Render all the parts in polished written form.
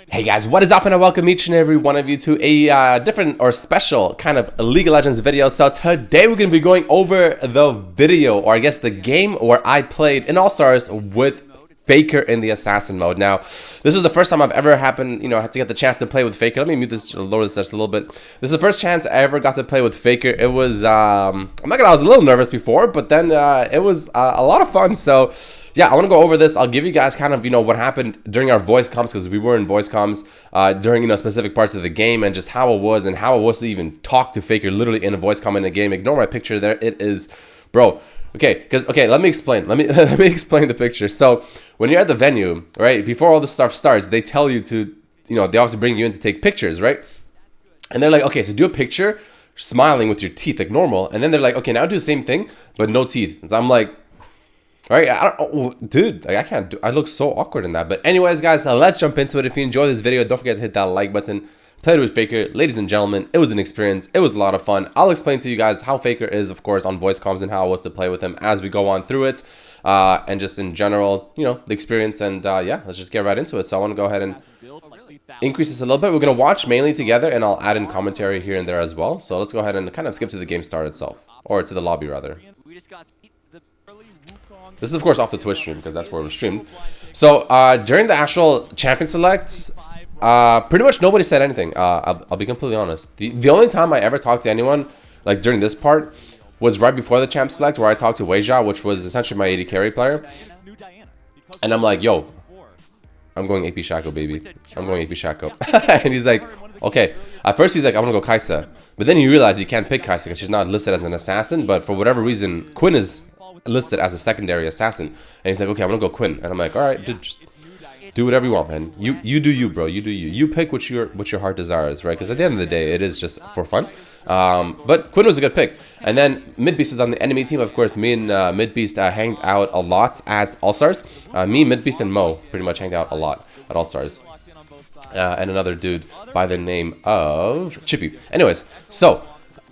Hey guys, what is up, and I welcome each and every one of you to a different or special kind of League of Legends video. So today we're going to be going over the video, or I guess the game where I played in All-Stars with FAKER in the Assassin mode. Now, this is the first time I've ever had to get the chance to play with FAKER. Let me mute this, lower this just a little bit. This is the first chance I ever got to play with FAKER. It was, I'm not gonna lie, I was a little nervous before, but then it was a lot of fun. So yeah, I want to go over this. I'll give you guys kind of, what happened during our voice comms, because we were in voice comms during, specific parts of the game, and just how it was to even talk to FAKER literally in a voice comm in a game. Ignore my picture there. It is, bro. Okay, let me explain. Let me explain the picture. So when you're at the venue, right, before all this stuff starts, they tell you to, they obviously bring you in to take pictures, right? And they're like, okay, so do a picture smiling with your teeth like normal. And then they're like, okay, now do the same thing, but no teeth. And so I'm like, all right, dude, like, I can't do. I look so awkward in that. But anyways, guys, let's jump into it. If you enjoyed this video, don't forget to hit that like button. Played with FAKER, ladies and gentlemen. It was an experience. It was a lot of fun. I'll explain to you guys how FAKER is, of course, on voice comms and how it was to play with him as we go on through it, and just in general, the experience. And yeah, let's just get right into it. So I want to go ahead and increase this a little bit. We're gonna watch mainly together, and I'll add in commentary here and there as well. So let's go ahead and kind of skip to the game start itself, or to the lobby rather. This is, of course, off the Twitch stream because that's where it was streamed. So during the actual champion selects, pretty much nobody said anything. I'll be completely honest. The only time I ever talked to anyone, like during this part, was right before the champ select, where I talked to Weixiao, which was essentially my AD carry player. And I'm like, yo, I'm going AP Shaco, baby. I'm going AP Shaco. And he's like, okay. At first he's like, I'm gonna go Kai'Sa. But then you realize you can't pick Kai'Sa because she's not listed as an assassin. But for whatever reason, Quinn is listed as a secondary assassin. And he's like, okay, I'm gonna go Quinn. And I'm like, all right, dude, just do whatever you want, man. You do you, bro. You do you. You pick what your heart desires, right? Because at the end of the day, it is just for fun. But Quinn was a good pick. And then Midbeast is on the enemy team. Of course, me and Midbeast hanged out a lot at All-Stars. Me, Midbeast, and Mo pretty much hanged out a lot at All-Stars. And another dude by the name of Chippy. Anyways, so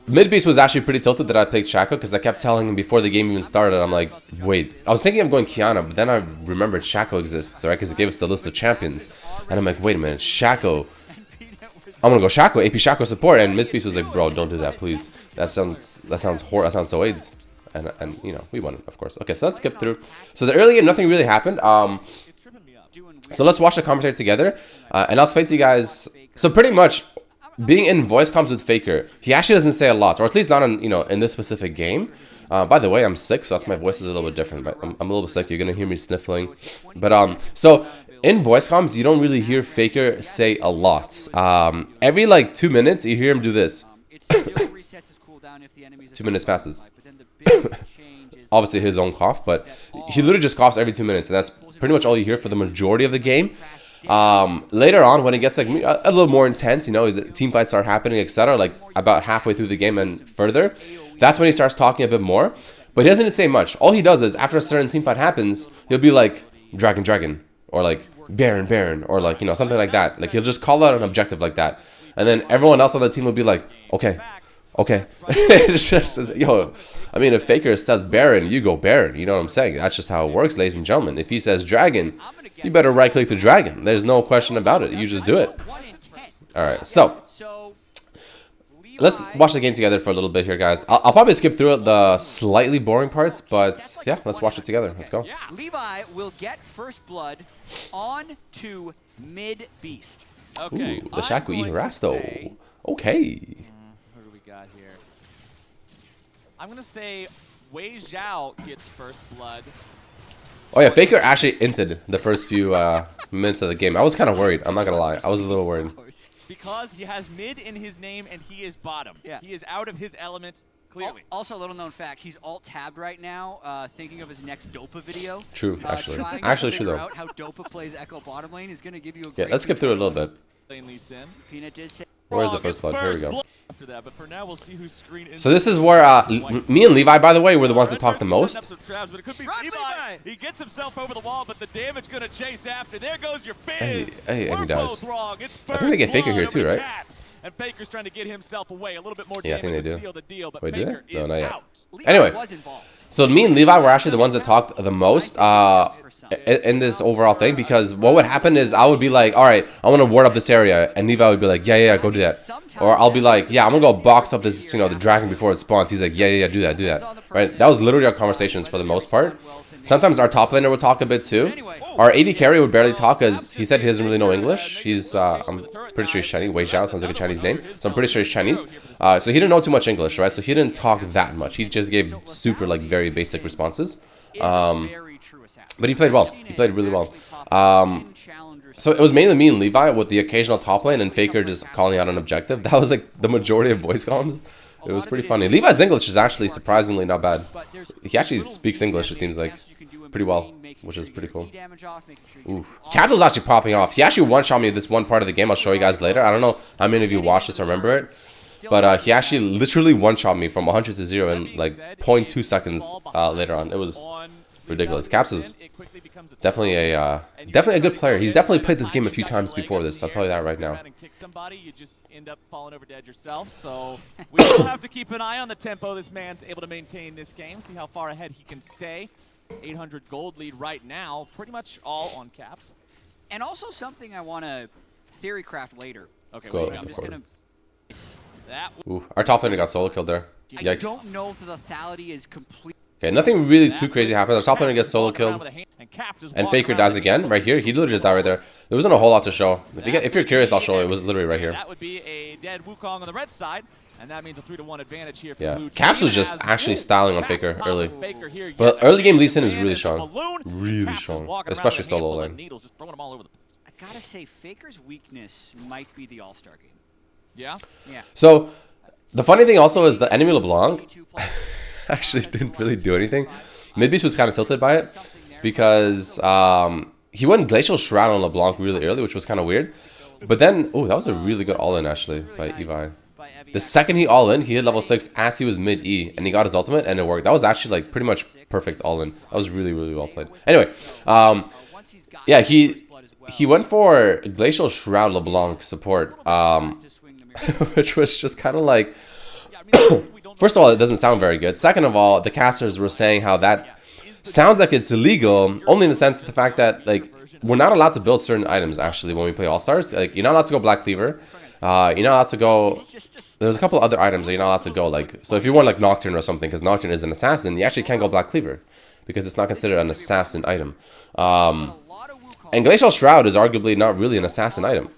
Midbeast was actually pretty tilted that I picked Shaco, because I kept telling him before the game even started. I'm like, wait, I was thinking of going Kiana, but then I remembered Shaco exists, right? Because it gave us the list of champions. And I'm like, wait a minute, Shaco. I'm gonna go Shaco, AP Shaco support. And Midbeast was like, bro, don't do that, please. That sounds horrible. That sounds so AIDS. And we won it, of course. Okay, so let's skip through. So the early game, nothing really happened. So let's watch the commentary together, and I'll explain to you guys. So pretty much, being in voice comms with FAKER, he actually doesn't say a lot, or at least not in in this specific game. By the way, I'm sick, so that's my voice is a little bit different. But I'm a little bit sick. You're gonna hear me sniffling. But so in voice comms, you don't really hear FAKER say a lot. Every like 2 minutes, you hear him do this. 2 minutes passes. Obviously his own cough, but he literally just coughs every 2 minutes, and that's pretty much all you hear for the majority of the game. Later on, when it gets like a little more intense, the team fights start happening, etc., like about halfway through the game and further, that's when he starts talking a bit more. But he doesn't say much. All he does is, after a certain team fight happens, he'll be like, dragon, dragon, or like baron, baron, or like something like that. Like, he'll just call out an objective like that, and then everyone else on the team will be like, okay. It's just, yo, I mean, if FAKER says Baron, you go Baron. You know what I'm saying? That's just how it works, ladies and gentlemen. If he says Dragon, you better right click the Dragon. There's no question about it. You just do it. Alright, so let's watch the game together for a little bit here, guys. I'll probably skip through the slightly boring parts, but yeah, let's watch it together. Let's go. Levi will get first blood on to Midbeast. Okay. Ooh, the Shaco Iharasto. Okay. Here. I'm gonna say Weixiao gets first blood. Oh yeah, FAKER actually inted the first few minutes of the game. I was kind of worried. I'm not gonna lie. I was a little worried. Because he has mid in his name and he is bottom. Yeah. He is out of his element, clearly. Also, a little known fact, he's alt-tabbed right now, thinking of his next Dopa video. True, actually. Actually true, though. Out how Dopa plays Echo bottom lane is going to give you a great let's skip through it a little bit. Peanut did say Where's the first blood? Here we go. After that, but for now, we'll see whose screen is. So this is where me and Levi, by the way, were the ones that talked the most. But it could be Levi. He gets himself over the wall, but the damage gonna chase after. There goes your Fizz. Hey, he does. Wrong. It's I think they get FAKER here too, right? And Faker's trying to get himself away. A little bit more Yeah, I think damage they to do. seal the deal, but Wait, do Faker they? No, is not yet. out. Anyway, was involved. so me and Levi were actually the ones that talked the most in this overall thing, because what would happen is I would be like, all right, I want to ward up this area, and Levi would be like, yeah, go do that. Or I'll be like, yeah, I'm gonna go box up this, the dragon before it spawns. He's like, yeah, do that. Right? That was literally our conversations for the most part. Sometimes our top laner would talk a bit too. Our AD carry would barely talk, because he said he doesn't really know English. He's, I'm pretty sure he's Chinese. Weixiao sounds like a Chinese name, so I'm pretty sure he's Chinese. So he didn't know too much English, right? So he didn't talk that much. He just gave super, like, very basic responses. But he played well. He played really well. So it was mainly me and Levi with the occasional top lane and Faker just calling out an objective. That was, like, the majority of voice comms. It was pretty funny. Levi's English is actually surprisingly not bad. He actually speaks English, it seems like, pretty well, which is pretty cool. Ooh. Capital's actually popping off. He actually one-shot me this one part of the game. I'll show you guys later. I don't know how many of you watched this or remember it, but he actually literally one-shot me from 100 to 0 in like 0.2 seconds later on. It was ridiculous. Caps is definitely a good player. He's definitely played this game a few times before this. I'll tell you that right now. You just end up falling over dead yourself. So we will have to keep an eye on the tempo this man's able to maintain this game. See how far ahead he can stay. 800 gold lead right now, pretty much all on Caps. And also something I want to theory craft later. Okay, wait, I'm just gonna. Ooh, our top laner got solo killed there. I Yikes. don't know if the lethality is complete. Okay, nothing really too crazy happened. Our top laner gets solo killed, and Faker dies again right here. He literally just died right there. There wasn't a whole lot to show. If you're curious, I'll show you. It was literally right here. That would be a dead Wukong on the red side. And that means a 3-to-1 advantage here for Yeah, Blue Caps team. was just actually styling on Faker early. Faker here, But yet early game Lee Sin is again really as a strong. balloon. Really Caps is strong. walking around Especially with a solo handful of lane. needles, just throwing them all over the I gotta say, Faker's weakness might be the All-Star game. Yeah? Yeah. So, the funny thing also is the enemy LeBlanc actually didn't really do anything. Midbeast was kind of tilted by it, because he went Glacial Shroud on LeBlanc really early, which was kind of weird. But then, oh, that was a really good all-in actually by Levi. The second he all-in, he hit level 6 as he was mid-E, and he got his ultimate, and it worked. That was actually like pretty much perfect all-in. That was really, really well played. Anyway, yeah, he went for Glacial Shroud LeBlanc support, which was just kind of like, first of all, it doesn't sound very good. Second of all, the casters were saying how that sounds like it's illegal, only in the sense of the fact that, like, we're not allowed to build certain items, actually, when we play All-Stars. Like, you're not allowed to go Black Cleaver. You're not allowed to go... There's a couple other items that you're not allowed to go, like... So if you want, like, Nocturne or something, because Nocturne is an assassin, you actually can't go Black Cleaver, because it's not considered an assassin item. And Glacial Shroud is arguably not really an assassin item.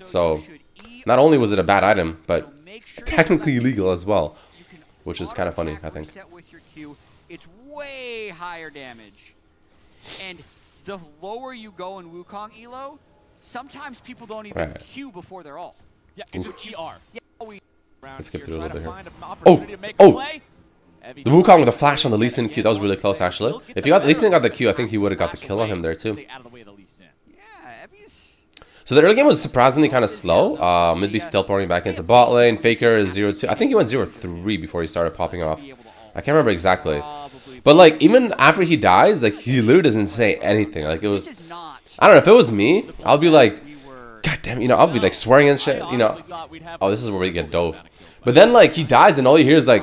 So, not only was it a bad item, but technically illegal as well, which is kind of funny, I think. It's way higher damage. And the lower you go in Wukong Elo, sometimes people don't even Q before they're all. Yeah, it's a GR. Let's skip through a little bit here. Oh! The Wukong with a flash on the Lee Sin Q, that was really close actually. If Lee Sin got the Q, I think he would have got the kill on him there too. So the early game was surprisingly kind of slow. Midbeast teleporting back into bot lane. Faker is 0-2. I think he went 0-3 before he started popping off. I can't remember exactly. But like, even after he dies, like, he literally doesn't say anything. Like, it was... I don't know, if it was me, I'll be like... God damn, I'll be like swearing and shit, Oh, this is where we get dove. But then, like, he dies and all you hear is like...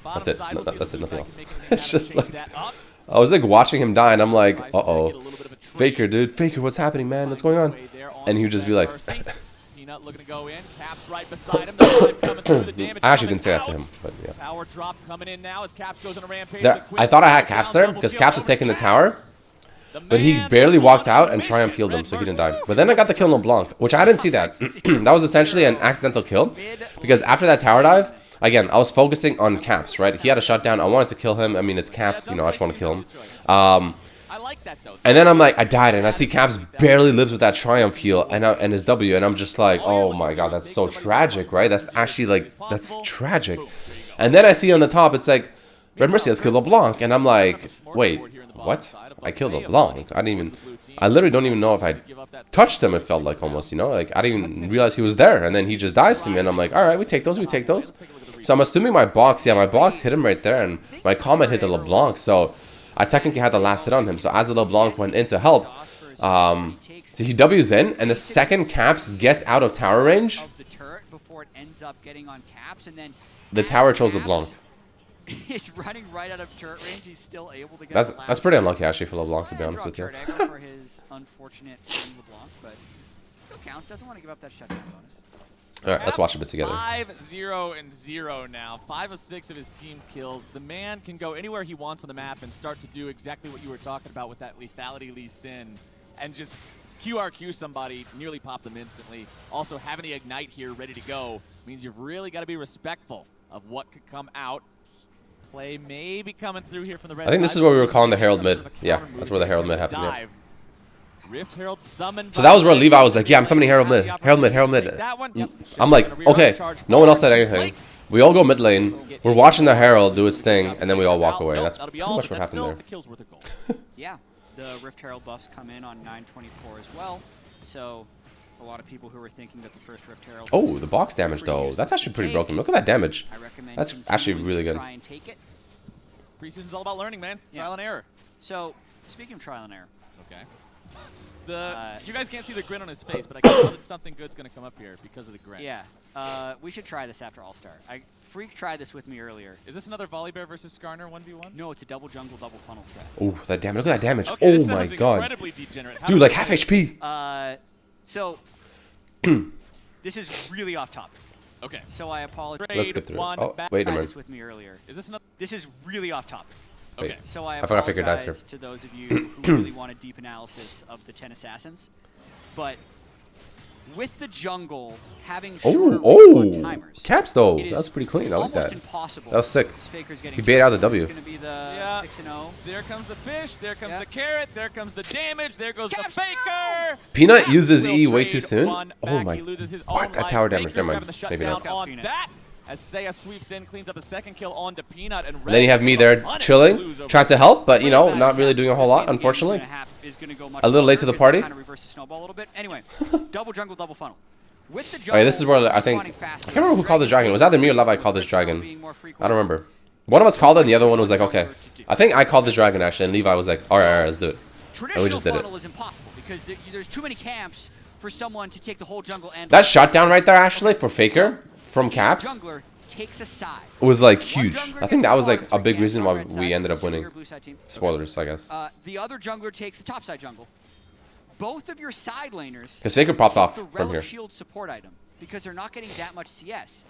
That's it. No, that's it, nothing else. It's just like... I was like watching him die and I'm like, uh-oh. Faker, dude. Faker, what's happening, man? What's going on? And he would just be like... I actually didn't say that to him, but yeah. I thought I had Caps there, because Caps was taking the tower. But he barely walked out and Triumph healed him, so he didn't die. But then I got the kill on LeBlanc, which I didn't see that. That was essentially an accidental kill, because after that tower dive, again, I was focusing on Caps, right? He had a shutdown. I wanted to kill him. I mean, it's Caps, I just want to kill him. And then I'm like, I died, and I see Caps barely lives with that Triumph heal and his W, and I'm just like, oh my god, that's so tragic, right? That's actually like, that's tragic. And then I see on the top, it's like, Redmercy, let's kill LeBlanc, and I'm like, wait, what? I killed LeBlanc. I literally don't even know if I touched him, it felt like almost, like I didn't even realize he was there, and then he just dies to me, and I'm like, alright, we take those. So I'm assuming my box hit him right there, and my comment hit the LeBlanc, so I technically had the last hit on him. So as the LeBlanc went in to help, So he W's in, and the second Caps gets out of tower range, Of the turret before it ends up getting on Caps, and then the as tower chose Caps LeBlanc. is running right out of turret range. He's still able to get. That's pretty unlucky actually for LeBlanc, to be honest with you. Turret aggro for his unfortunate LeBlanc, but still counts. Doesn't want to give up that shutdown bonus. All right, let's watch a bit together. 5-0-0 now. 5 of 6 of his team kills. The man can go anywhere he wants on the map and start to do exactly what you were talking about with that lethality Lee Sin, and just QRQ somebody, nearly pop them instantly. Also, having the Ignite here ready to go means you've really got to be respectful of what could come out. Play may be coming through here from the red I think this side. is what we were calling the Herald mid. Yeah, that's where the Herald mid happened. Yeah. Dive. Rift Herald summoned. So that was where Levi was like, yeah, I'm summoning Herald mid. Herald mid, Herald mid. That one, yep. I'm like, okay, no one else said anything. We all go mid lane. We're watching the Herald do its thing, and then we all walk away. That's pretty much what happened there. The kill's worth a goal. Yeah, the Rift Herald buffs come in on 924 as well. So a lot of people who were thinking that the first Rift Herald. Oh, the box damage though. That's actually pretty broken. Look at that damage. I recommend That's actually continuing really to good. Try and take it. Preseason's all about learning, man. Yeah. Trial and error. So speaking of trial and error. Okay. You guys can't see the grin on his face, but I can tell that something good's going to come up here because of the grin. Yeah. We should try this after All-Star. Freak tried this with me earlier. Is this another Volley Bear versus Skarner 1v1? No, it's a double jungle, double funnel strat. Oh, that damage. Look at that damage. Okay, this Oh my sounds god. incredibly degenerate. How Dude, do like we- half HP. So this is really off topic. Okay. So I apologize. Let's skip through it. One Oh, back. wait a Tried minute. this with me earlier. Is this another? This is really off topic. Okay. So I forgot FAKER dies apologize here. to those of you who really want a deep analysis of the 10 assassins, but with the jungle having shorter respawn timers, Caps though. it is That's pretty clean. I like almost that. impossible. That was sick. as Faker's getting He bait out the shot. W. It's gonna be the Yeah. 6-0. There comes the fish. There comes Yeah. the carrot. There comes the damage. There goes Caps, the Faker. Peanut Caps uses will E way trade too soon. one Oh back. my. He loses his What? own That life. tower damage. Faker's Never grabbing mind. the Maybe shutdown not. on Peanut. that. As Seiya sweeps in, cleans up a second kill onto Peanut, and And then you have me there Red chilling, lose over trying to help, but you know, Right not back, really Zach, doing a whole this lot, game is unfortunately. gonna go much A little late to longer the party. because they Kind of reverse the snowball a little bit. Anyway, double jungle, double funnel. With the jungle, Okay, this is where I think. I can't remember who called this dragon. It was either me or Levi called this dragon. I don't remember. One of us called it, and the other one was like, okay. I think I called this dragon actually, and Levi was like, all right, let's do it. Traditional just did it. funnel is impossible because there's too many camps for someone to take the whole jungle and That shutdown right there, actually, for Faker from each Caps jungler takes a side. was like One huge. jungler I think gets that was the like a bottom big three reason camps why on red we side, ended up so your winning. blue side team. Spoilers, I guess. The other jungler takes the top side jungle. Both of your side laners Because Faker popped take off the from relic here. shield support item because they're not getting that much CS.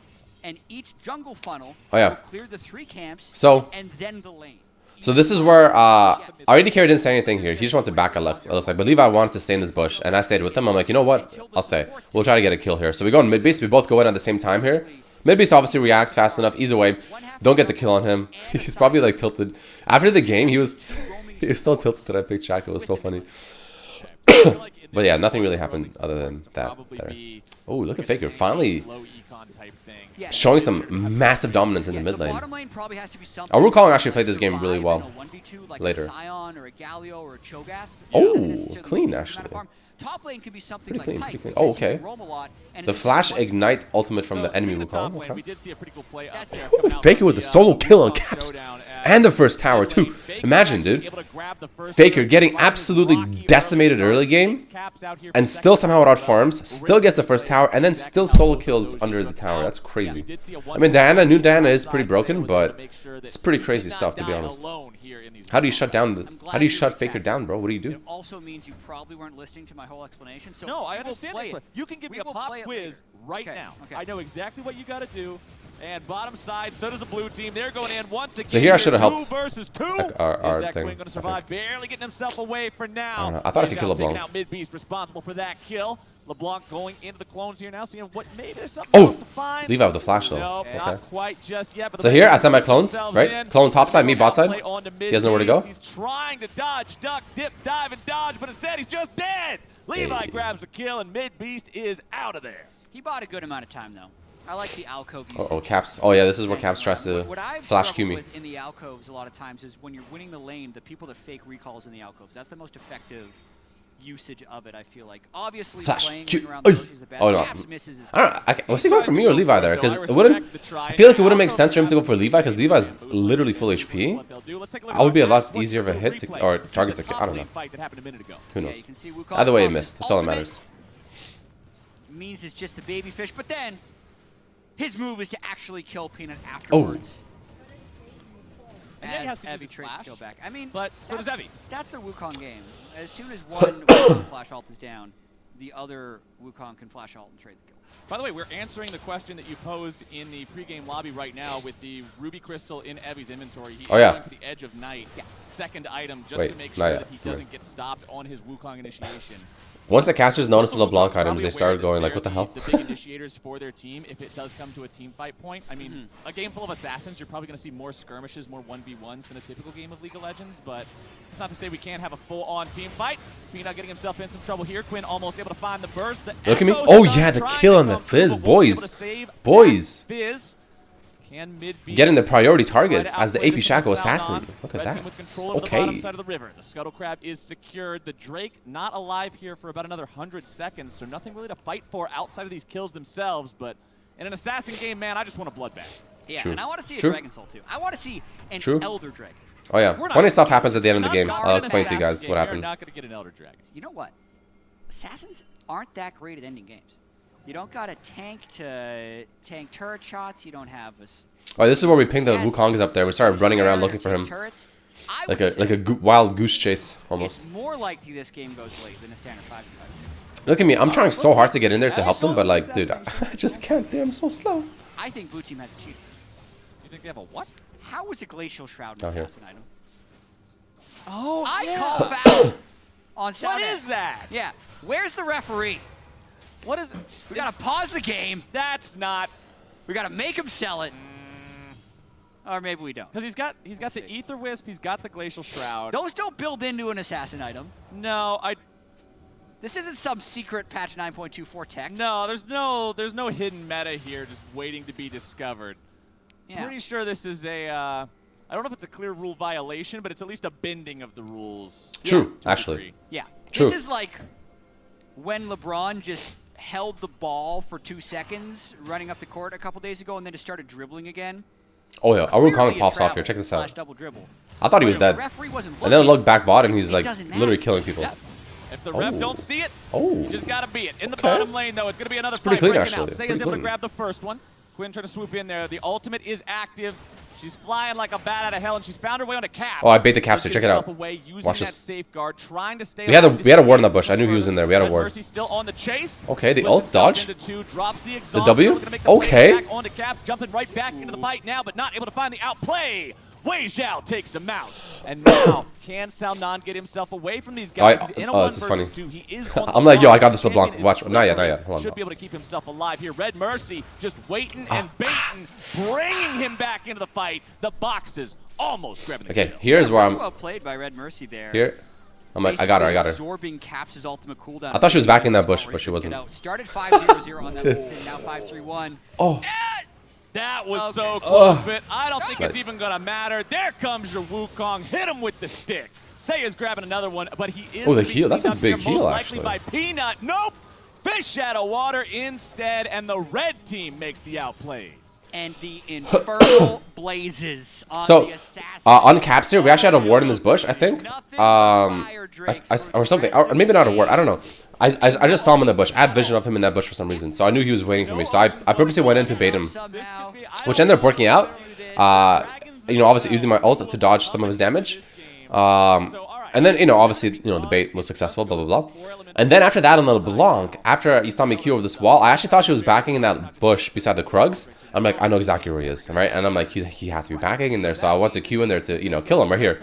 And each jungle funnel Oh, yeah. will clear the 3 camps So- and then the lane. So this is where AD Carry didn't say anything here. He just wanted to back a left. It looks like. But Levi wanted to stay in this bush, and I stayed with him. I'm like, you know what? I'll stay. We'll try to get a kill here. So we go in mid base. We both go in at the same time here. Mid base obviously reacts fast enough. Either way, don't get the kill on him. He's probably like tilted. After the game, he was so tilted that I picked Jack. It was so funny. But yeah, nothing really happened other than that. There. Oh, look at Faker finally low econ type thing. Yeah, showing some massive dominance in the mid the lane. bottom lane probably has to be something. Our Wukong like actually played this game really survive well in a 1v2, like later. A Scion or a Galio or a Cho'Gath. Oh, It doesn't necessarily clean, need a huge amount actually. of farm. Top lane could be something Pretty like clean, Pike, pretty clean. because Oh, he okay. can roam a lot, and The in Flash one- Ignite ultimate from the enemy speaking of top Wukong. lane, we Okay. did see a pretty cool play up That's there. it. coming out Faker from with the the, solo kill on Wukong Caps. showdown And the as first tower, mid lane. too. Faker Imagine, actually dude. able to grab the first Faker kill. getting Rivals absolutely rocky decimated early game, Takes Caps out here and for still second somehow without round. farms, still gets the first tower, and then still solo kills under the tower. That's crazy. I mean, new Diana is pretty broken, but it's pretty crazy stuff, to be honest. How do you shut down how do you shut Faker down, bro? What do you It do? also means you probably weren't listening to my whole explanation. So No, I we will understand play that. it. You can give me We a will pop play it quiz later. right Okay, now. okay. I know exactly what you got to do. And bottom side, so does the blue team. They're going in once again. So here I should have 2 helped, versus 2. like, our Is that thing. Quinn going to survive? Barely getting himself away for now. I don't know. I thought if he killed Weixiao's taking LeBlanc. out Mid-Beast, responsible for that kill. LeBlanc going into the clones here now, seeing what maybe there's something Oh! else to find. Levi with the flash, though. Nope, Okay. not quite just yet. But So the here, I Redmercy send my puts clones, themselves right? in. Clone top side, me bot side. Play onto He doesn't know where to go. Mid-Beast. He's trying to dodge, duck, dip, dive, and dodge, but instead he's just dead. Levi Hey. grabs the kill, and Mid-Beast is out of there. He bought a good amount of time though. I like the alcove usage. Uh oh, Caps. Oh yeah, this is where Caps tries to What I've flash Q struggled me. with in the alcoves a lot of times is when you're winning the lane, the people that fake recalls in the alcoves. That's the most effective usage of it, I feel like. Obviously, Flash. playing Cute. around the bush is the best. Oh, no. Caps misses is I don't know. Was he going for me or Levi there? Because it wouldn't. I feel like it wouldn't make sense for him to go for Levi because Levi's literally full HP. I would be a lot easier of a hit to, or target to. I don't know. Who knows? Either way, he missed. That's all that matters. Means it's just the baby fish, but then his move is to actually kill Peanut afterwards. And yeah, he has to use Evie his trades flash. to go back. I mean, But so does Evie. That's the Wukong game. As soon as one Wukong flash ult is down, the other Wukong can flash ult and trade the kill. By the way, we're answering the question that you posed in the pregame lobby right now with the Ruby Crystal in Evie's inventory. He is going for the Edge of Night, second item, just to make sure that he doesn't get stopped on his Wukong initiation. Once the casters noticed the LeBlanc items, they started going like, what the hell? The big initiators for their team, if it does come to a team fight point. I mean, a game full of assassins, you're probably going to see more skirmishes, more 1v1s than a typical game of League of Legends, but it's not to say we can't have a full-on team fight. Peanut getting himself in some trouble here. Quinn almost able to find the burst. The Look at me. Echo Oh, stun yeah, the trying kill to on the come through, Fizz, but won't be able to boys. save Boys. that Fizz. Can mid-beast Getting the priority targets try to as the outplay AP this Shaco into assassin. Salnon. Look at Red that. team with control over the bottom Okay. side of the river. The Scuttle Crab is secured. The Drake not alive here for about another 100 seconds, so nothing really to fight for outside of these kills themselves. But in an assassin game, man, I just want a bloodbath. Yeah, True. and I want to see a True. Dragon Soul too. I want to see an True. Elder Dragon. Oh yeah. Funny stuff happens at the end of the game. Not I'll in explain an to you guys assassin what game. happened. You're not going to get an Elder Dragon. You know what? Assassins aren't that great at ending games. You don't got a tank to tank turret shots. You don't have a... Oh, this is where we pinged the Wukongs up there. We started running around looking for him. Turrets. Like a wild goose chase, almost. It's more likely this game goes late than a standard 5v5. Look at me. I'm trying so hard to get in there to help them, but like, dude, I just can't. Damn, I'm so slow. I think Blue Team has a cheat. You think they have a what? How is a Glacial Shroud an Oh, here. assassin item? Oh, I yeah. call foul on South What End. is that? Yeah. Where's the referee? What is it? We gotta pause the game. That's not... We gotta make him sell it. Or maybe we don't. Because he's got the Ether Wisp, he's got the Glacial Shroud. Those don't build into an assassin item. No, This isn't some secret patch 9.24 tech. No, there's no hidden meta here just waiting to be discovered. Yeah. Pretty sure this is a I don't know if it's a clear rule violation, but it's at least a bending of the rules. True, to a actually. degree. Yeah. True. This is like when LeBron just held the ball for 2 seconds running up the court a couple days ago and then just started dribbling again. Oh yeah, Aru Kong Clearly a pops off travel here. Check this slash out. double dribble. I thought he was But if dead. the referee wasn't And then I looking, look back bot and he's it like doesn't literally matter. killing people. Yeah. If the ref Oh. don't see it, Oh. you just gotta be it. In the Okay. bottom lane though, it's gonna be another pretty fight clean, breaking out. actually. Seiya's Pretty able to clean. grab the first one. Quinn trying to swoop in there. The ultimate is active. She's flying like a bat out of hell, and she's found her way on a Caps. Oh, I bait the Caps here. Check it out. Away, using Watch that this. safeguard, trying to stay We had a alive ward in the bush. I knew he was in there. We had a ward. Redmercy still on the chase. Okay, the Splits ult himself dodge. into two, drops the exhaust, W? still gonna make the Okay. play back onto Caps, jumping right back into the fight now, but not able to find the outplay. Weixiao takes him out. And now, can Salnon get himself away from these guys? He's in a 1 this is funny. versus 2. He is on the I'm like, yo, I got front. this LeBlanc. Champion is Watch. Not yet, not slippery. yet. Hold on. Should be able to keep himself alive here. Redmercy just waiting and baiting, bringing him back into the fight. The boxes almost grabbing the Okay, kill. here's where I'm. Well played by Redmercy there. Here. I'm like, I got her. I got her. Absorbing Caps' ultimate cooldown. I thought she was back in that bush, but she wasn't. Started 5-0-0 on that Wilson, now 5-3-1. Oh. That was Okay. so close, but I don't think Nice. it's even going to matter. There comes your Wukong. Hit him with the stick. Seiya's grabbing another one, but he is Oh, the gonna be heal. That's a cleaned up here, big heal, most likely actually. by Peanut. Nope. Fish out of water instead, and the red team makes the outplays. And the infernal blazes on So, the assassin. on Caps here, we actually had a ward in this bush, I think. Or something. Or maybe not a ward. I don't know. I just saw him in the bush. I had vision of him in that bush for some reason. So I knew he was waiting for me. So I purposely went in to bait him. Somehow. Which ended up working out. You know, obviously using my ult to dodge some of his damage. And then, you know, obviously, you know, the bait was successful, blah, blah, blah. And then after that on the LeBlanc, after you saw me Q over this wall, I actually thought she was backing in that bush beside the Krugs. I'm like, I know exactly where he is, right? And I'm like, he has to be backing in there. So I want to Q in there to, you know, kill him right here.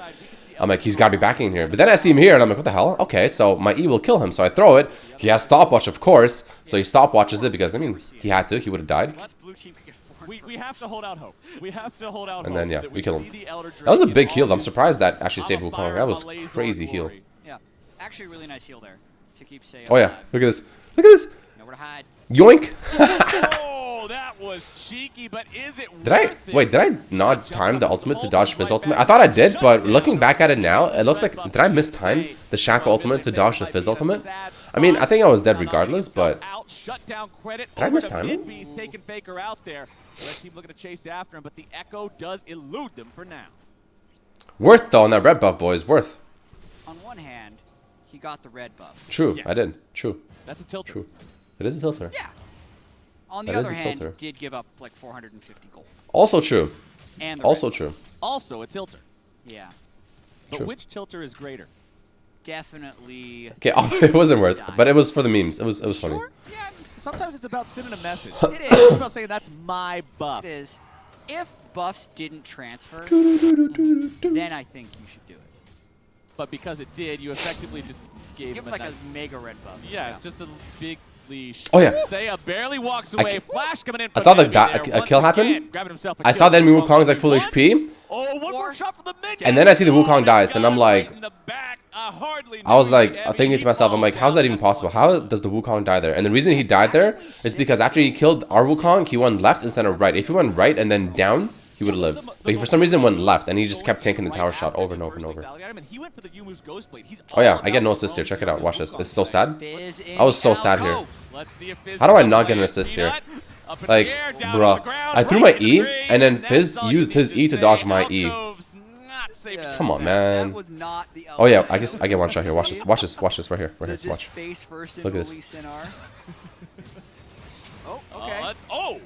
I'm like, he's got to be backing in here. But then I see him here, and I'm like, what the hell? Okay, so my E will kill him. So I throw it. He has stopwatch, of course. So he stopwatches it because, I mean, he had to. He would have died. Unless Blue Team could get 4 We have to hold out hope. We have to hold out And hope. then, yeah, that we kill him. see the Elder That was a Drake big in heal. all I'm his surprised that actually saved I'm a Wukong. fire, That I'm was a laser crazy of heal. glory. Yeah, actually really nice heal there to keep Seiya Oh, yeah. alive. Look at this. Look at this. Now Nowhere to hide. Yoink! Oh, that was cheeky, but is it Wait, did I not time the ultimate to dodge Fizz ultimate? I thought I did, but looking back at it now, it looks like, did I miss time the Shackle ultimate to dodge the Fizz ultimate? I mean, I think I was dead regardless, but did I miss time? Taking FAKER out there. Red team looking to chase after him, but the Echo does elude them for now. Worth though on that red buff, boys. Worth. On one hand, he got the red buff. True, Yes. I did. True. That's a tilter. True. It is a tilter. Yeah. On the That is other a hand, tilter. did give up like 450 gold. Also true. And the Also red true. Also a tilter. Yeah. But True. which tilter is greater? Definitely. Okay, it wasn't worth, but it was for the memes. It was funny. Sure. Yeah. Sometimes it's about sending a message. It is. It's about saying that's my buff. It is. If buffs didn't transfer, then I think you should do it. But because it did, you effectively just gave Give him him like nice, a mega red buff. yeah, just a big leash. Oh, yeah. Seiya barely walks away. Flash coming in. I saw the from Envy there. a kill Once again, happen. grabbing himself a I kill. saw then Wukong's like full HP, Oh, one more shot from the mid. and then I see the Wukong dies, and I'm like, In the back, hardly I was like, Evie. thinking to myself, I'm like, how's that even possible? How does the Wukong die there? And the reason he died there is because after he killed our Wukong, he went left instead of right. If he went right and then down, he would have lived. But he for some reason went left, and he just kept tanking the tower shot over and over and over. Oh yeah, I get no assist here. Check it out. Watch this. It's so sad. Fizz in I was so sad here. Let's see if Fizz How do I can not get an play assist Peanut. here? Up in Like, the air, down bruh, on the ground, I threw right my in E, the green, and then that's Fizz all you used need his to E to say. dodge my E. Alcoves not safe. Yeah. Come on, That man. was not the Oh yeah, element I get one shot here. Watch this. Watch this. Watch this right here. Right that here. just Watch. face first Look into at this. Elise Sinar. Oh, okay.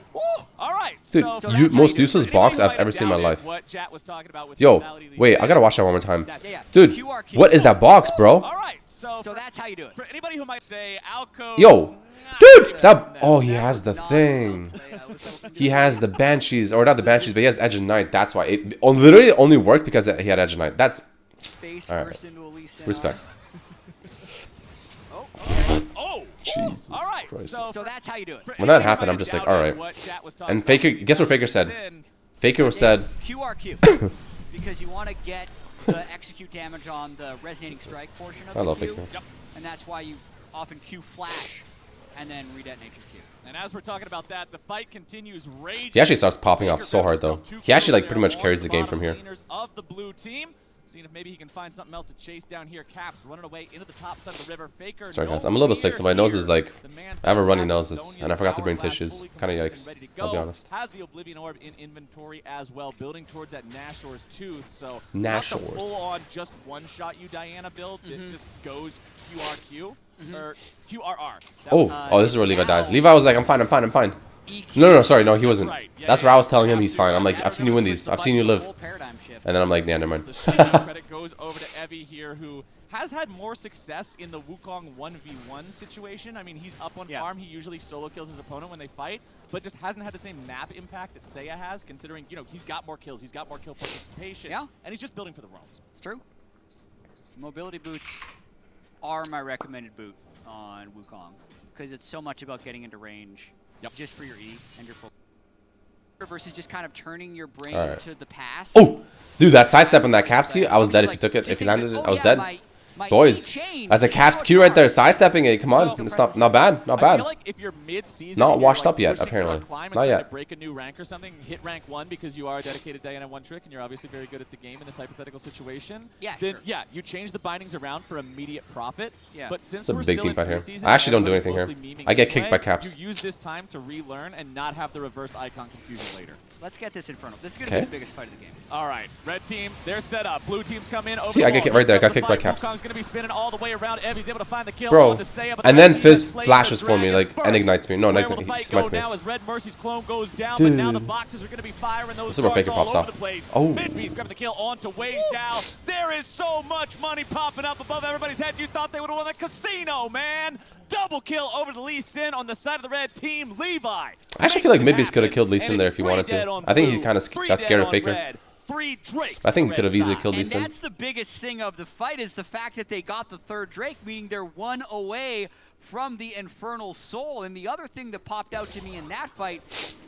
All right. Dude, so that's how you most do it. useless for box anybody I've who ever seen in my doubted life. what Chat was talking about with Yo, Mentality League, wait, I gotta watch that one more time. Yeah. Dude, QRQ. what is that box, bro? All right. So that's how you do it. for anybody who might say Alco. Yo, dude, that, oh, he has the thing. He has the Banshees, or not the Banshees, but he has Edge of Night. That's why it literally only worked because he had Edge of Night. That's Face All right. first into Elise Sinar. respect. Oh, okay. Oh. Jesus All right. Christ. So that's how you do it. for When that anybody happened, who I'm just like, doubted all right. what Chat was talking And about Faker, with guess what Faker said? Sin, Faker said, QRQ. Because you want to get the execute damage on the resonating strike portion of I the love Q. Faker. Yep. And that's why you often Q flash and then redetonate your Q. And as we're talking about that, the fight continues raging. he actually starts popping off Faker so hard grabbed though. himself 2 He actually kills like pretty there, much warns carries the game from bottom here. laners of the blue team. Seeing if maybe he can find something else to chase down here. Caps running away into the top side of the river. Faker. Sorry guys, I'm a little bit sick, so my nose is like, I have a runny nose, Sonya's and I forgot to bring hourglass tissues. fully Kind of complete yikes, and ready to I'll be go. honest. Has the Oblivion Orb in inventory as well, building towards that Nashor's Tooth. So Nashor's. not the full-on just one-shot you Diana build. It just goes QRQ or QRR. That was- Oh, this is where Levi died. Levi was like, I'm fine, I'm fine, I'm fine. No, sorry, no, he wasn't. Right, yeah, That's yeah, where I was yeah. telling him he's Have fine. to. I'm like, I've seen you win these. I've seen you live. Whole paradigm shift. And then I'm like, yeah, never mind. The shield credit goes over to Evie here, who has had more success in the Wukong 1v1 situation. I mean, he's up on farm. He usually solo kills his opponent when they fight, but just hasn't had the same map impact that Seiya has, considering, you know, he's got more kills, he's got more kill participation, and he's just building for the roams. It's true. Mobility boots are my recommended boot on Wukong because it's so much about getting into range just for your E and your full versus just kind of turning your brain to the past. Oh, dude, that sidestep on that caps Q, I was dead if you took it. If you landed it, I was dead. Boys, that's a caps Q right there, sidestepping it. Come on, it's not bad, not I bad. feel like if you're mid-season, Not and you're, washed like, up yet, pushing apparently. for a climb and Not trying yet. to break a new rank or something, hit rank 1 because you are a dedicated Diana 1 trick and you're obviously very good at the game in this hypothetical situation. Yeah, then sure. yeah, you change the bindings around for immediate profit. Yeah. But since It's a we're big still team in fight here. preseason I actually don't and do everybody's anything here. mostly memeing I get kicked anyway, by caps. You use this time to relearn and not have the reversed icon confusion later. Let's get this Inferno. This is going to be the biggest fight of the game. All right, red team, they're set up. Blue team's come in. Over See, the I get wall. kicked right there. I got Here kicked by comes the caps. fight. Wukong's going to be spinning all the way around. Evie's able to find the kill. Bro, On the Seiya, but and the then team Fizz has played flashes the for me, dragon like, and first. ignites me. No, Where ignites will me. the He fight smites go me. now as Redmercy's clone goes down, but now the Dude. boxes are going to be firing those This is where throws Faker all pops over off. the place. Oh. Midbeast grabbing the kill onto Weixiao. There is so much money popping up above everybody's head. You thought they would have won the casino, man. Double kill over to Lee Sin on the side of the red team. Levi. I actually feel like Midbeast could have killed Lee Sin And there it's if he wanted 3 dead to. on I think he blue, kind of 3 got scared dead of on Faker. red, 3 Drakes I think on he could have red easily side. killed Lee And Sin. that's the biggest thing of the fight is the fact that they got the third Drake, meaning they're 1 away from the Infernal Soul. And the other thing that popped out to me in that fight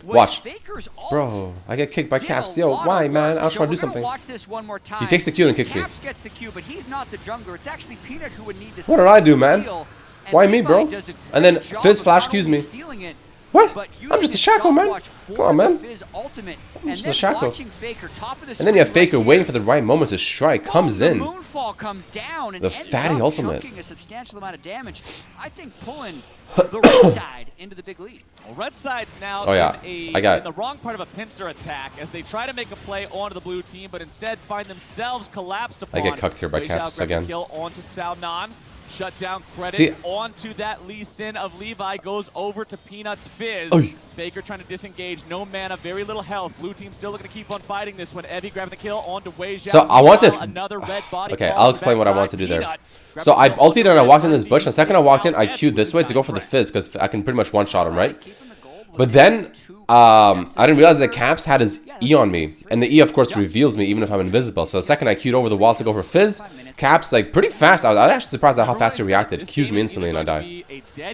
was Watch. Faker's ult. Bro, I get kicked by Did caps. a Yo, lot why, of man? work. I was So trying to do we're something. gonna watch this one more time. He takes the Q and kicks me. Caps gets the Q, but he's not the jungler. It's actually Peanut who would need to What did I do, man? steal Why me, bro? Levi does a And then great job Fizz of flash not cues only me. stealing it, What? but I'm just a using Shaco, his man. stopwatch Come for on, man. the Fizz ultimate, I'm and just then a Shaco. watching Faker top of the And then you have screen Faker right waiting here. for the right moment to strike. Comes The in. moonfall comes down and The ends fatty up ultimate. chunking a substantial amount of damage. I think pulling the red side into the big lead. Well, red side's now Oh, yeah. in I the wrong part of a pincer attack as they try to make a play onto the blue team, but instead find themselves collapsed upon. I get cucked here by Weixiao Caps grabs the again. Kill onto Salnon. Shut down credit See- onto that Lee Sin of Levi goes over to Peanuts Fizz. Oy. Faker trying to disengage, no mana, very little health. Blue team still looking to keep on fighting this one. Evie grabbing the kill onto Weixiao. So I want to. Another red body Okay, fall I'll on the explain what I want backside. to do there. Peanut So I grabbing the ulted and I walked in this red bush. And the body, second I walked in, Weixiao I and queued this way to Blue go for the Team Fizz because I can pretty much one-shot him, right? Keeping the gold was But then too I didn't realize that Caps had his E on me. And the E, of course, reveals me even if I'm invisible. So the second I queued over the wall to go for Fizz, Caps, like, pretty fast. I was actually surprised at how fast he reacted. It cues me instantly and I die.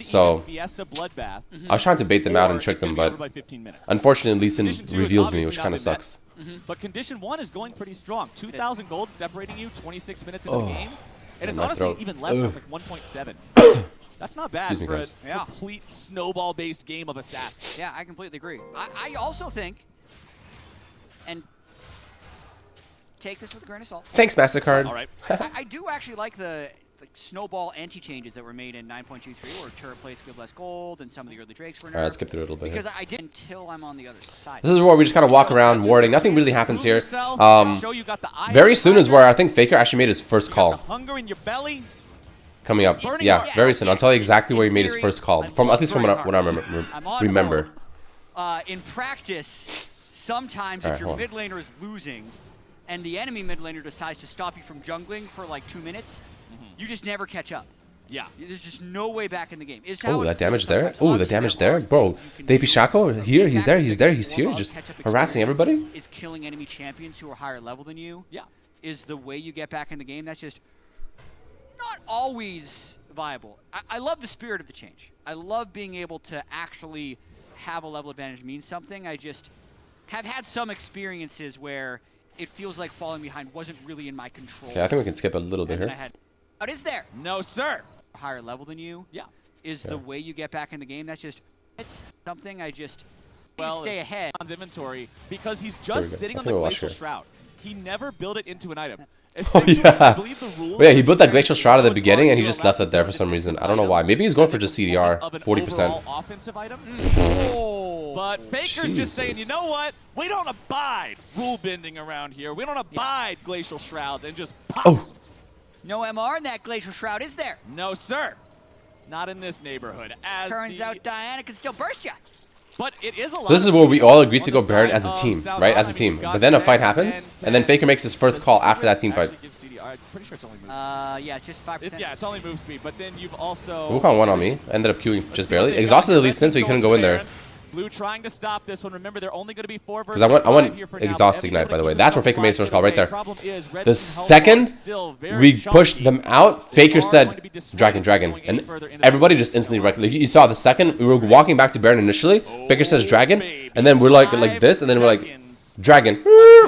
So I was trying to bait them out and trick them, but unfortunately, Lee Sin reveals me, which kind of sucks. But condition 1 is going pretty strong. 2,000 gold separating you 26 minutes into the game. And it's my honestly throat. even less. It's like 1.7. That's not bad Excuse me, for guys. a complete snowball-based game of Assassin. Yeah, I completely agree. I also think, and take this with a grain of salt, Thanks, MasterCard. All right. I do actually like the snowball anti-changes that were made in 9.23, where turret plates give less gold, and some of the early drakes were nerfed. Alright, let's skip through it a little bit Because here. I did until I'm on the other side. This is where we just kind of walk around warding. Nothing really happens here. Show you got the eye Very of soon the is where tiger. I think Faker actually made his first You got call. the hunger in your belly. Coming up. Burning Yeah, heart. very soon. I'll tell you exactly where he In made his theory, first call. I From love at least from burning what I hearts. I'm on remember. board. In practice, sometimes Alright, if your hold on. mid laner is losing, and the enemy mid laner decides to stop you from jungling for like 2 minutes, you just never catch up. Yeah. There's just no way back in the game. It's Oh, how it that damage feels there. sometimes. Oh, the Obviously, damage at there. large Bro, you can they do, be Shaco but here. the He's fact there. that He's the there. biggest He's here. form of Just catch-up harassing experience everybody. Is killing enemy champions who are higher level than you. Yeah. Is the way you get back in the game. That's just not always viable. I love the spirit of the change. I love being able to actually have a level advantage mean something. I just have had some experiences where it feels like falling behind wasn't really in my control. Okay, I think we can skip a little bit And then I here. had, what is there? No, sir. Higher level than you. Yeah. Is the way you get back in the game. That's just, it's something I just Well, stay ahead. On's inventory because he's we just go. sitting I on think the we'll watch Glacial here. Shroud. He never built it into an item. Oh, Essentially, yeah. I believe the rules But yeah, he built that Glacial Shroud at the it's beginning and he already just left it there for allowed some to reason. build I don't know an why. item Maybe he's going as for a just component CDR, of an 40%. overall offensive item. Oh. But Faker's just saying, you Jesus. know what? We don't abide rule bending around here. We don't abide Glacial Shrouds and just pops. Oh. No MR in that Glacial Shroud, is there? No, sir. Not in this neighborhood. As Turns the- out Diana can still burst you. But it is a lot So this is of where we skill all agreed to on go the Baron side as a of team, South right? Island. As a I mean, team. you've got But then a 10, fight happens, 10, and then 10. Faker makes his first call after that team fight. Actually gives CDR. I'm pretty sure it's only move. Yeah, it's just 5%. Yeah, it's only move speed. But then you've also. Wukong won on me. Ended up queuing Let's just see what barely. they've got Exhausted here. at least Red since, so he team's couldn't going go in there. Baron. Blue trying to stop this one. Remember, they're only going to be 4 versus Because I went five here for now, exhausted but ignite, Evie's by the way. gonna That's keep where Faker made his himself first call right away. there. Problem is, Red The team health second is still very we pushed chunky. them out, They Faker are said, going to be dissuaded Dragon, from Dragon. going any And further into everybody the just instantly game. wrecked. Like, you saw the second we were walking back to Baron initially, Faker says Dragon, and then we're like this, and then we're like, Dragon,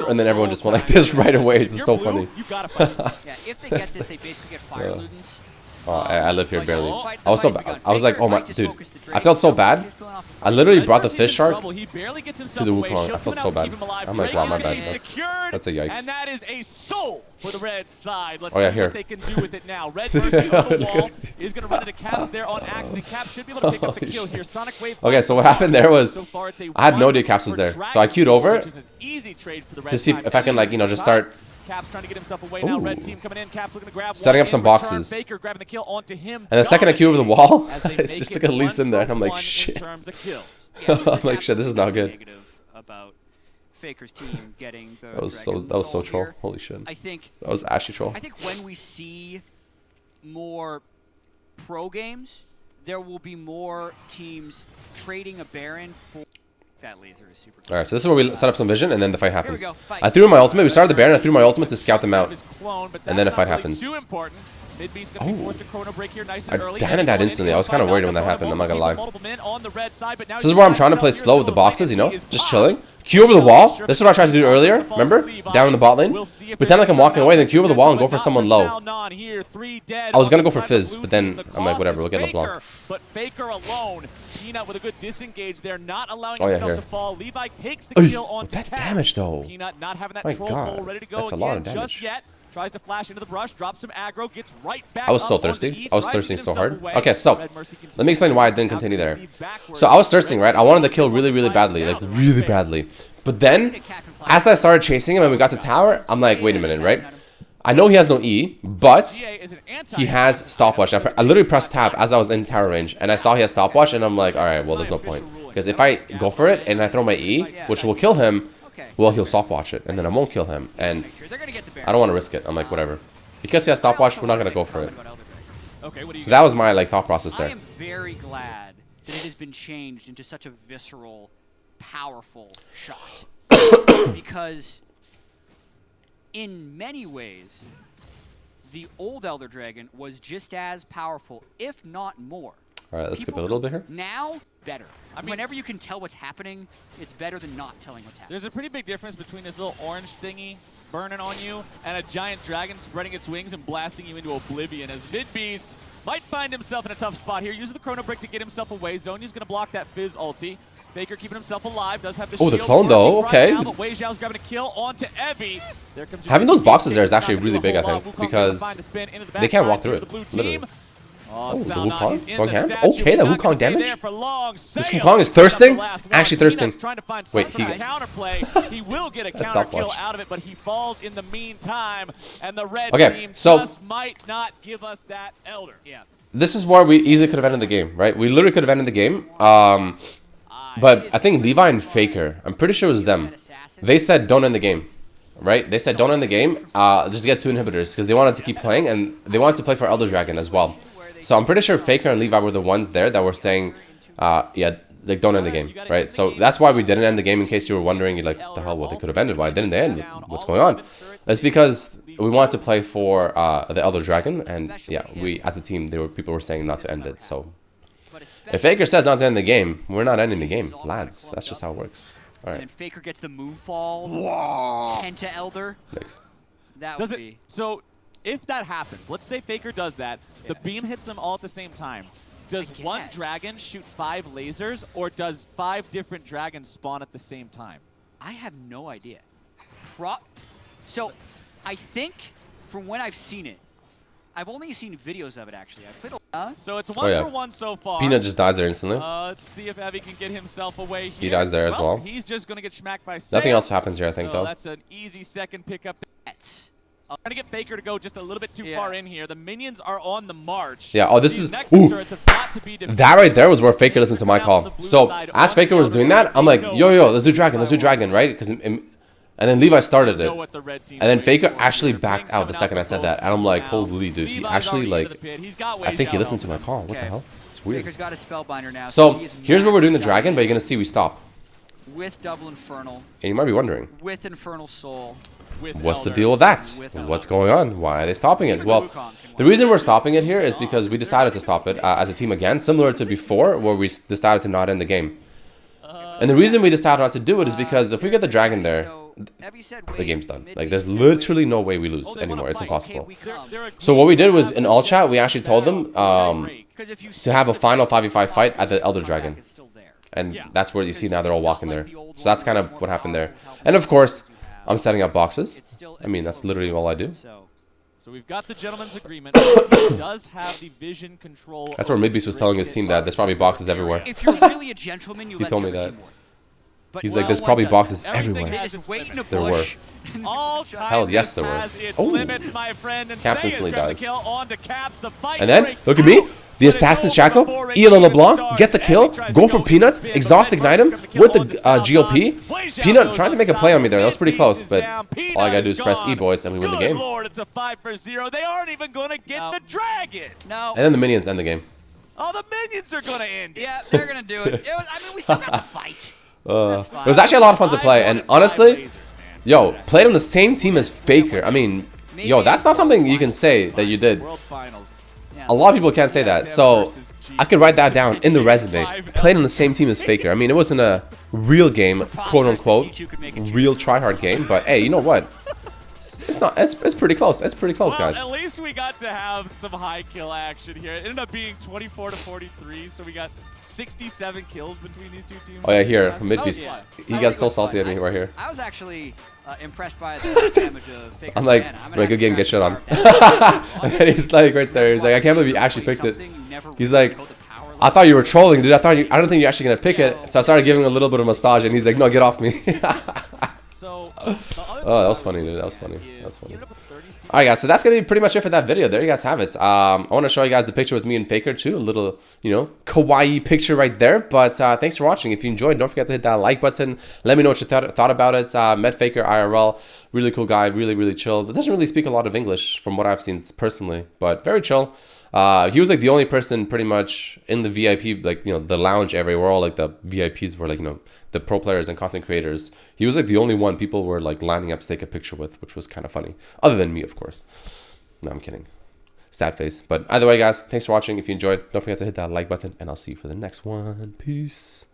and then everyone just went like this right away. It's You're so blue, funny. You gotta fight. Yeah, if they get this, they basically get Fire Ludens. Oh, I live here But barely. the fight- I was so the fight's bad. begun. I was like, Faker oh my, might just dude. focus the I Drake. felt so Nobody's bad. just going off the I literally Red brought the Mercy's fish in shark trouble. He barely gets to himself the away. Wukong. I Shield's felt coming so out to bad. keep him alive. I'm like, Drake wow, my is bad. secured, That's a yikes. And that is a soul for the red side. Let's Oh, yeah, see here. what they can do with it now. Red Mercy on the wall is going to run into Caps there on accident. Caps should be able to pick up the Holy kill shit. here. Sonic Wave. Okay, so what happened there was So far, it's a I had no one idea Caps was for there. Dragon So I queued Soul, over which is an easy trade for the to red see side. if I can, like, you know, just start Caps trying to get himself away now. Ooh. Red team coming in. Caps looking to grab Setting one up some in return. boxes. Faker grabbing the kill onto him. And the second I queued over the wall, As they it's make just it like at least in there. 1 I'm for like, 1 in shit. terms of kills. Yeah, I'm like, shit, this is not good. Negative about Faker's team getting the That was Dragon so Soul troll. here. Holy shit. I think That was actually troll. I think when we see more pro games, there will be more teams trading a Baron for that laser is super cool. Alright, so this is where we set up some vision, and then the fight Here we happens. go. Fight. I threw in my ultimate. We started the Baron. I threw my ultimate to scout them out. His clone, but And then that's a fight not really happens. Too important. Midbeast gonna be forced to chrono break here nice and early. Died that instantly. I was kind of worried when that happened. I'm not gonna lie. On the red side, but now This is where I'm trying to play slow with the boxes, you know, just chilling. Q over the wall. This is what I tried to do earlier. Remember? Down in the bot lane. Pretend like I'm walking away, then Q over the wall and go for someone low. I was gonna go for Fizz, but then I'm like, whatever, we'll get LeBlanc. But Faker alone, Peanut with a good disengage there, not allowing Oh, yeah, himself here. to fall. Levi takes the kill on that Cap. damage though. Peanut not having that My troll God, hole ready to go that's a again lot of just damage. yet. Tries to flash into the brush, drops some aggro, gets right back. I was so up onto thirsty. E, I was tries to thirsting get so himself hard. away. Okay, so Redmercy let me explain why I didn't continue there. So I was thirsting, right? I wanted to kill really, really badly, like really badly. But then, as I started chasing him and we got to tower, I'm like, wait a minute, right? I know he has no E, but he has stopwatch. I literally pressed tab as I was in tower range, and I saw he has stopwatch, and I'm like, all right, well, there's no point. Because if I go for it and I throw my E, which will kill him, well, he'll stopwatch it, and then I won't kill him. And I don't want to risk it. I'm like, whatever. Because he has stopwatch, we're not going to go for it. So that was my like thought process there. I am very glad that it has been changed into such a visceral, powerful shot. Because in many ways, the old Elder Dragon was just as powerful, if not more. All right, let's skip a little bit here. Now, better. I mean, whenever you can tell what's happening, it's better than not telling what's happening. There's a pretty big difference between this little orange thingy burning on you and a giant dragon spreading its wings and blasting you into oblivion, as Midbeast might find himself in a tough spot here. Uses the chrono break to get himself away. Zonya's going to block that Fizz ulti. Faker keeping himself alive, does have the shield. Oh, the clone though, okay. Right now, but Weixiao's grabbing a kill onto Evie. There comes Having those boxes there is actually really big, I think, because they can't walk through it, literally. Oh, the Wukong going ham? Okay, the Wukong damage. This Wukong is thirsting. Actually thirsting. Wait, he will get a counter kill out of it, but he falls in the meantime, and the red team just might not give us that Elder. Yeah. This is where we easily could have ended the game, right? We literally could have ended the game. But I think Levi and Faker, I'm pretty sure it was them. They said don't end the game, right? They said don't end the game. Just get 2 inhibitors because they wanted to keep playing and they wanted to play for Elder Dragon as well. So I'm pretty sure Faker and Levi were the ones there that were saying, yeah, like don't end the game, right? So that's why we didn't end the game. In case you were wondering, you're like, the hell, what they could have ended? Why didn't they end? What's going on? It's because we wanted to play for the Elder Dragon, and yeah, we as a team, people were saying not to end it. So if Faker says not to end the game, we're not ending the game, lads. That's just how it works. All right. And Faker gets the move fall. Penta Elder. Thanks. That would be. So if that happens, let's say Faker does that, the beam hits them all at the same time. Does one dragon shoot 5 lasers, or does 5 different dragons spawn at the same time? I have no idea. So I think from when I've seen it, I've only seen videos of it actually. I played so it's 1 for 1 so far. Peanut just dies there instantly. Let's see if Evie can get himself away here. He dies there as well. He's just going to get smacked by Seiya. Nothing else happens here, I think, though. That's an easy second pickup. Trying to get Faker to go just a little bit too far in here. The minions are on the march. Yeah, oh, this is... Ooh, that right there was where Faker listened to my call. So, as Faker was doing that, I'm like, yo, let's do dragon, right? Because... And then Levi started it. And then Faker actually backed out the second I said that. And I'm like, holy dude, he actually, like... I think he listened to my call. What the hell? It's weird. Faker's got a Spellbinder now. So, here's where we're doing the dragon, but you're going to see we stop. With Double Infernal. And you might be wondering. With Infernal Soul. What's the deal with that? What's going on? Why are they stopping it? Well, the reason we're stopping it here is because we decided to stop it as a team again, similar to before, where we decided to not end the game. And the reason we decided not to do it is because if we get the dragon there, the game's done. Like, there's literally no way we lose anymore. It's impossible. So what we did was, in all chat, we actually told them to have a final 5v5 fight at the Elder Dragon. And that's where you see now they're all walking there. So that's kind of what happened there. And of course, I'm setting up boxes. I mean, that's literally all I do. So we've got the gentleman's agreement. The team does have the vision control. That's where Midbeast was telling his team that there's probably boxes everywhere. If you're really a gentleman, you he told me that. He's like, well, there's probably boxes everywhere. There were. Hell yes, there were. Oh, Caps instantly dies. And then, look at me. The Assassin Shackle, EL LeBlanc, get the kill, go for Peanuts, exhaust ignite him with the GLP. Peanut trying to make a play on me there. That was pretty close, but all I gotta do is press E, boys, and we win the game. Lord, it's a 5-0. They aren't even gonna get the dragon. No. And then the minions end the game. Oh, the minions are gonna end. Yeah, they're gonna do it. I mean, we still got the fight. It was actually a lot of fun to play, and honestly, yo, played on the same team as Faker. I mean, Yo, that's not something you can say that you did. World Finals. Yeah. A lot of people can't say that. So I could write that down in the resume. Played on the same team as FAKER. I mean, it wasn't a real game, quote unquote, real tryhard game. But hey, you know what? It's not. It's pretty close. It's pretty close, guys. At least we got to have some high kill action here. It ended up being 24 to 43, so we got 67 kills between these two teams. Oh yeah, here mid Oh, beast. yeah. He I got think so it was salty fun. at me right here. I was actually impressed by the damage of FAKER. I'm like, Mana. good game, get shit on. on. And he's like right there. He's like, I can't believe you actually picked it. He's like, I thought you were trolling, dude. I don't think you're actually gonna pick it. So I started giving him a little bit of massage, and he's like, no, get off me. So, Oh, that was funny, dude. That was funny. That was funny. Alright, guys, so that's going to be pretty much it for that video. There you guys have it. I want to show you guys the picture with me and FAKER, too. A little, you know, kawaii picture right there. But thanks for watching. If you enjoyed, don't forget to hit that like button. Let me know what you thought about it. Met FAKER IRL. Really cool guy. Really, really chill. Doesn't really speak a lot of English from what I've seen personally, but very chill. He was like the only person pretty much in the VIP, like, you know, the lounge area where all like the VIPs were, like, you know, the pro players and content creators. He was like the only one people were like lining up to take a picture with, which was kind of funny. Other than me, of course. No, I'm kidding. Sad face. But either way, guys, thanks for watching. If you enjoyed, don't forget to hit that like button, and I'll see you for the next one. Peace.